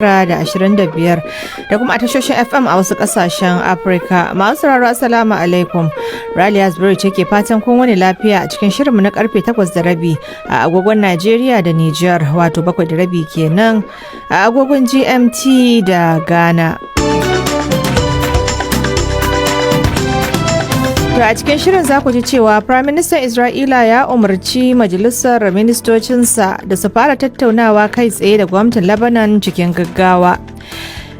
da 25 da kuma a tashoshin FM a wasu kasashen Afirka. Masu sauraro Assalamu alaikum. Raliya Zubairu ce ke fatan kun wani lafiya a cikin shirinmu na karfe 8:30 a agogon Najeriya da Nijar, wato 7:30 kenan a agogon GMT da Ghana. To a cikin shirin za ku ji cewa Prime Minister Isra'ila ya umarci majalisar ministocinsa da su fara tattaunawa kai tsaye da gwamnatin Lebanon cikin gaggawa.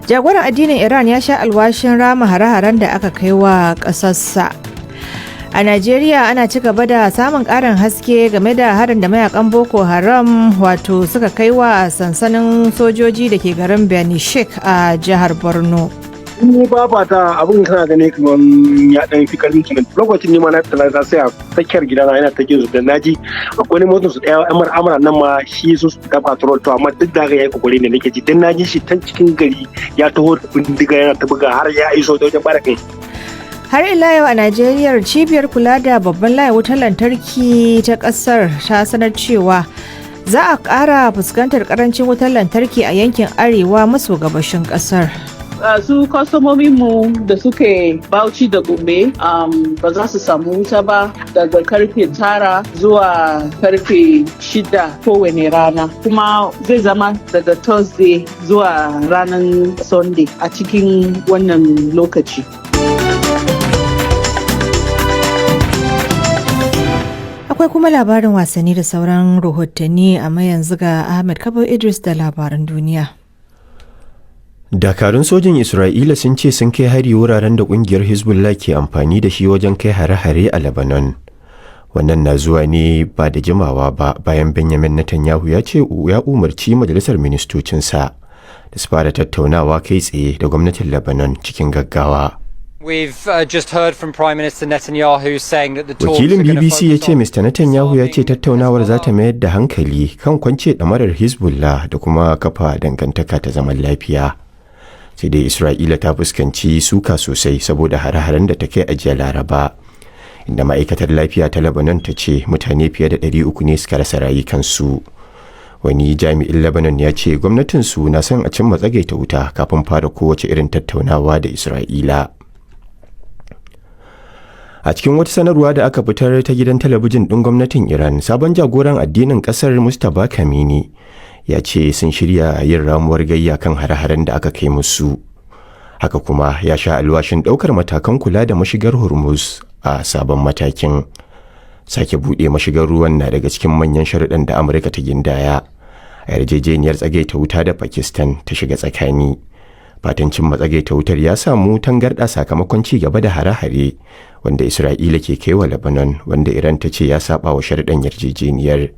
Jagoran addinin Iran ya sha alwashin rama hare-haren da aka kai wa ƙasarsa. A Najeriya ana ci gaba da samun ƙarin haske game da harin da mayakan Boko Haram wato suka kai wa sansanin sojoji da ke garin Beni Sheikh a jihar Borno. Ni ba ta abin kana gane kamar ya dan fi karfin kinan lokacin nima na talata sai a tsakiyar gidana yana take su da naji akwai motar su daya amara nan ma shi su da patrol to amma duk da yayi kokari ne nake ji dan naji shi tan cikin gari ya taho bindiga yana ta buga har ya iso da wajen bara kai. Har ila yau a Najeriya cibiyar kula da babban layin wutar lantarki ta kasar ta sanar cewa za a ƙara fuskantar karancin wutar lantarki a yankin arewa maso gabashin kasar. Su kwastomominmu da suke Bauchi da Gombe ba za su samu wuta ba daga karfe 9 zuwa karfe 6 kowane rana, kuma zai zama daga Thursday zuwa ranar Sunday a cikin wannan lokaci. Akwai kuma labarin wasanni da sauran rahotanni, amma yanzu ga Ahmed Kabo Idris da labaran duniya. Dakarun sojin Isra'ila sun ce sun kai hari wuraren da kungiyar Hezbollah ke amfani da shi wajen kai hare-hare a Lebanon. Wannan na zuwa ne ba da jimawa ba bayan Benjamin Netanyahu ya ce ya umarci majalisar ministocinsa da su fara tattaunawa kai tsaye da gwamnatin Lebanon cikin gaggawa. Wakilin BBC ya ce Mr. Netanyahu ya ce tattaunawar za ta mayar da hankali kan kwance ɗamarar Hezbollah da kuma kafa dangantaka ta zaman lafiya. Sai dai Isra'ila ta fuskanci suka sosai saboda hare-haren da ta kai a jiya Laraba, inda ma'aikatar lafiya ta Lebanon ta ce mutane fiye da 300 ne suka rasa rayukansu. Wani jami'in Lebanon ya ce gwamnatinsu na son a cimma tsagaita wuta kafin fara kowace irin tattaunawa da Isra'ila. A cikin wata sanarwa da aka fitar ta gidan talabijin ɗin gwamnatin Iran, sabon jagoran addinin ƙasar Mustapha Kamini ya ce sun shirya yin ramuwar gayya kan hare-haren da aka kai musu. Haka kuma ya sha alwashin ɗaukar matakan kula da mashigar Hormuz a sabon matakin. Sake buɗe mashigar ruwan na daga cikin manyan sharuɗan da Amurka ta gindaya a yarjejeniyar tsagaita wuta da Pakistan ta shiga tsakani. Fatancin matsagaita wutar ya samu tangarɗa sakamakon ci gaba da hare-hare wanda Isra'ila ke kai wa Lebanon, wanda Iran ta ce ya saba wa sharuɗan yarjejeniyar.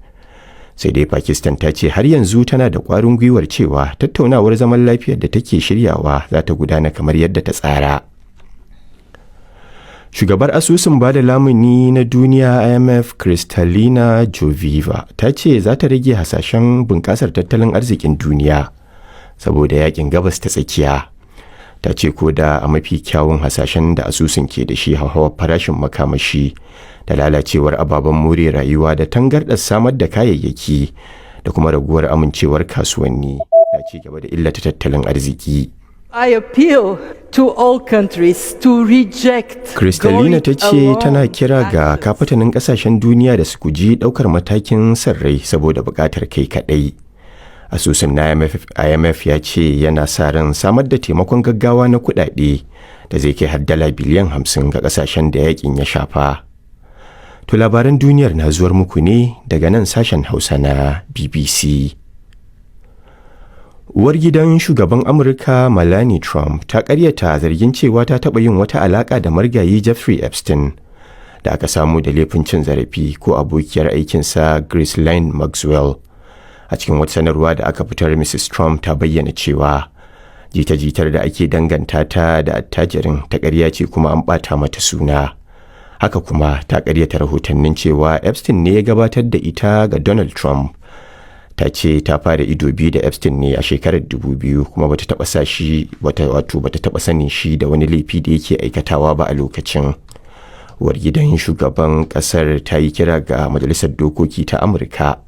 Sai dai Pakistan ta ce har yanzu tana da ƙwarin gwiwar cewa tattaunawar zaman lafiyar da take shiryawa za ta gudana kamar yadda ta tsara. Shugabar asusun bada lamuni na duniya IMF Kristalina Georgieva ta ce za ta rage hasashen bunƙasar tattalin arzikin duniya saboda yakin gabas ta tsakiya. Ta ce ko da a mafi kyawun hasashen da asusun ke da shi hauhawar farashin makamashi da lalacewar ababen more rayuwa da tangarɗar samar da kayayyaki da kuma raguwar amincewar kasuwanni na ci gaba da illata tattalin arziki. I appeal to all countries to reject. Kristalina ta ce tana kira ga kafatanin kasashen duniya da su guji ɗaukar matakin sarrai saboda buƙatar kai kaɗai. Asusun na IMF ya ce yana sa ran samar da taimakon gaggawa na kuɗaɗe da zai kai har dala biliyan 50 ga ƙasashen da yakin ya shafa. To labaran duniyar na zuwar muku ne daga nan sashen Hausa na BBC. Uwar gidan shugaban Amurka Melania Trump ta ƙaryata zargin cewa ta taɓa yin wata alaƙa da margayi Jeffrey Epstein da aka samu da laifin cin zarafi ko abokiyar aikinsa Ghislaine Maxwell. A cikin wata sanarwa da aka fitar, Mrs. Trump ta bayyana cewa jita-jitar da ake danganta ta da attajirin ta ƙarya ce kuma an ɓata mata suna. Haka kuma ta ƙaryata rahotannin cewa Epstein ne ya gabatar da ita ga Donald Trump. Ta ce ta fara ido biyu da Epstein ne a shekarar 2000 kuma bata taɓa sanin shi da wani laifi da yake aikatawa ba a lokacin. Uwar gidan shugaban ƙasar ta yi kira ga Majalisar Dokoki ta Amurka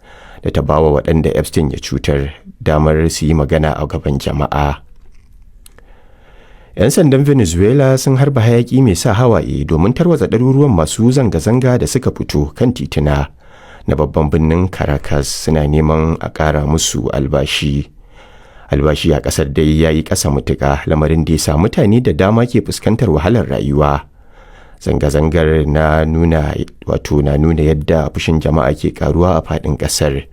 da ta bawa waɗanda Epstein ya cutar damar su yi magana a gaban jama'a. 'Yan sandan Venezuela sun harba hayaki mai sa hawaye domin tarwatsa ɗaruruwan masu zanga-zanga da suka fito kan tituna na babban birnin Caracas suna neman a ƙara musu albashi. Albashi a ƙasar dai ya yi ƙasa mutuƙa, lamarin da ya sa mutane da dama ke fuskantar wahalar rayuwa. Zanga-zangar na nuna yadda fushin jama'a ke karuwa a faɗin ƙasar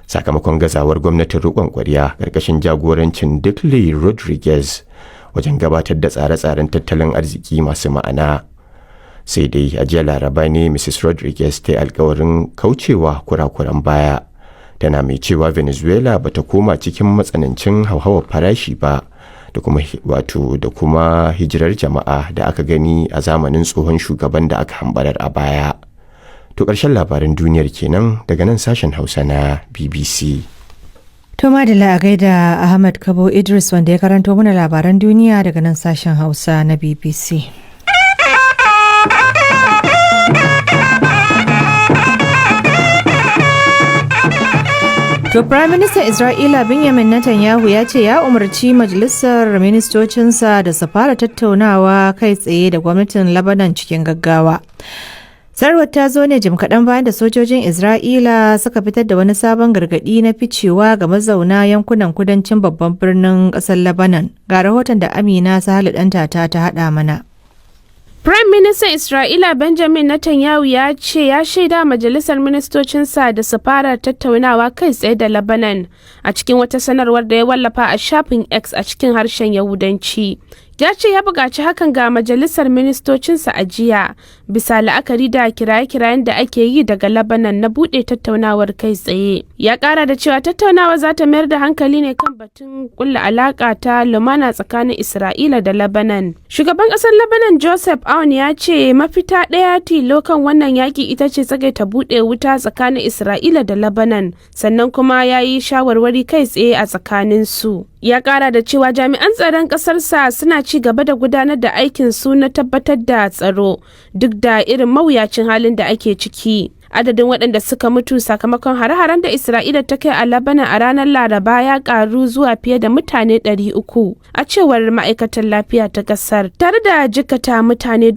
sakamakon gazawar gwamnatin riƙon ƙwarya ƙarƙashin jagorancin Dikle Rodriguez wajen gabatar da tsare-tsaren tattalin arziki masu ma'ana. Sai dai a jiya Laraba ne Mrs. Rodriguez ta yi alkawarin kaucewa kurakuran baya, tana mai cewa Venezuela ba ta koma cikin matsanancin hauhawar farashi ba da kuma hijirar jama'a da aka gani a zamanin tsohon shugaban da aka hambarar a baya. To ƙarshen labaran duniyar kenan daga nan sashen Hausa na BBC. To madalla a gaida Ahmad Kabo Idris wanda ya karanto mana labaran duniya daga nan sashen Hausa na BBC. To Prime Minister Isra'ila Benjamin Netanyahu ya ce ya umarci majalisar ministocinsa da su fara tattaunawa kai tsaye da gwamnatin Lebanon cikin gaggawa. Sarwar ta zo ne jim kaɗan bayan da sojojin Isra'ila suka fitar da wani sabon gargaɗi na ficewa ga mazauna yankunan kudancin babban birnin ƙasar Lebanon. Ga rahoton da Amina Sahal ɗanta ta haɗa mana. Prime Minister Isra'ila Benjamin Netanyahu ya ce ya shaida majalisar ministocinsa da su fara tattaunawa kai tsaye da Lebanon a cikin wata sanarwar da ya wallafa a shafin X a cikin harshen Yahudanci. Ya ce ya buƙaci hakan ga majalisar ministocinsa a jiya bisa la'akari da kiraye-kirayen da ake yi daga Lebanon na buɗe tattaunawar kai tsaye. Ya ƙara da cewa tattaunawa za ta mayar da hankali ne kan batun kulla alaƙa ta lumana tsakanin Isra'ila da Lebanon. Shugaban ƙasar Lebanon Joseph Aoun ya ce mafita ɗaya tilo kan wannan yaƙi ita ce tsagaita buɗe wuta tsakanin Isra'ila da Lebanon, sannan kuma ya yi shawarwari kai tsaye a tsakanin su. Ya ƙara da cewa jami'an tsaron ƙasarsa suna ci gaba da gudanar da aikin su na tabbatar da tsaro duk da irin mawuyacin halin da ake ciki. Adadin waɗanda suka mutu sakamakon hare-haren da Isra'ila ta kai a Lebanon a ranar Laraba ya ƙaru zuwa fiye da mutane 300 a cewar ma'aikatar lafiya ta ƙasar, tare da jikkata mutane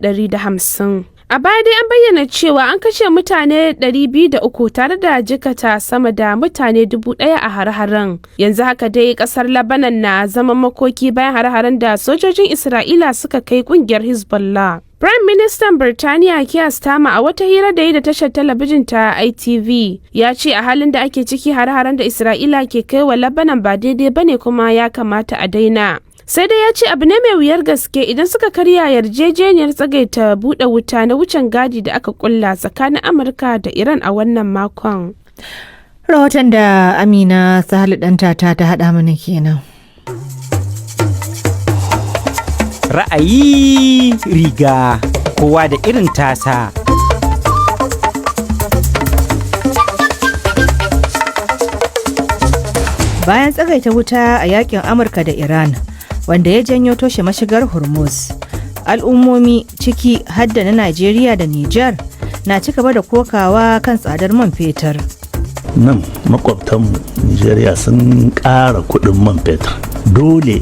1,150. A baya dai an bayyana cewa an kashe mutane 203 tare da jikata sama da mutane 1,000 a har-haren. Yanzu haka dai kasar Lebanon na zaman makoki bayan har-haren da sojojin Isra'ila suka kai kungiyar Hezbollah. Prime Minister Birtaniya Keir Starmer a wata hira da yi da tashar talabijin ta ITV ya ce a halin da ake ciki har-haren da Isra'ila ke kai wa Lebanon ba daidai bane kuma ya kamata a daina. Sai dai ya ce abu ne mai wuyar gaske idan suka karya yarjejeniyar tsagaita buɗe wuta na wucin gadi da aka kulla tsakanin Amurka da Iran a wannan makon. Rahoton da Amina Sahal ɗanta ta haɗa mana kenan. Ra'ayi riga kowa da irin tasa. Bayan tsagaita wuta a yakin Amurka da Iran, wanda ya janyo toshe mashigar Hormuz, al'ummomi ciki hadda na Najeriya da Nijar na ci gaba da kokawa kan tsadar man fetur. Nan makwabtanmu Nijeriya sun ƙara kuɗin man fetur. Dole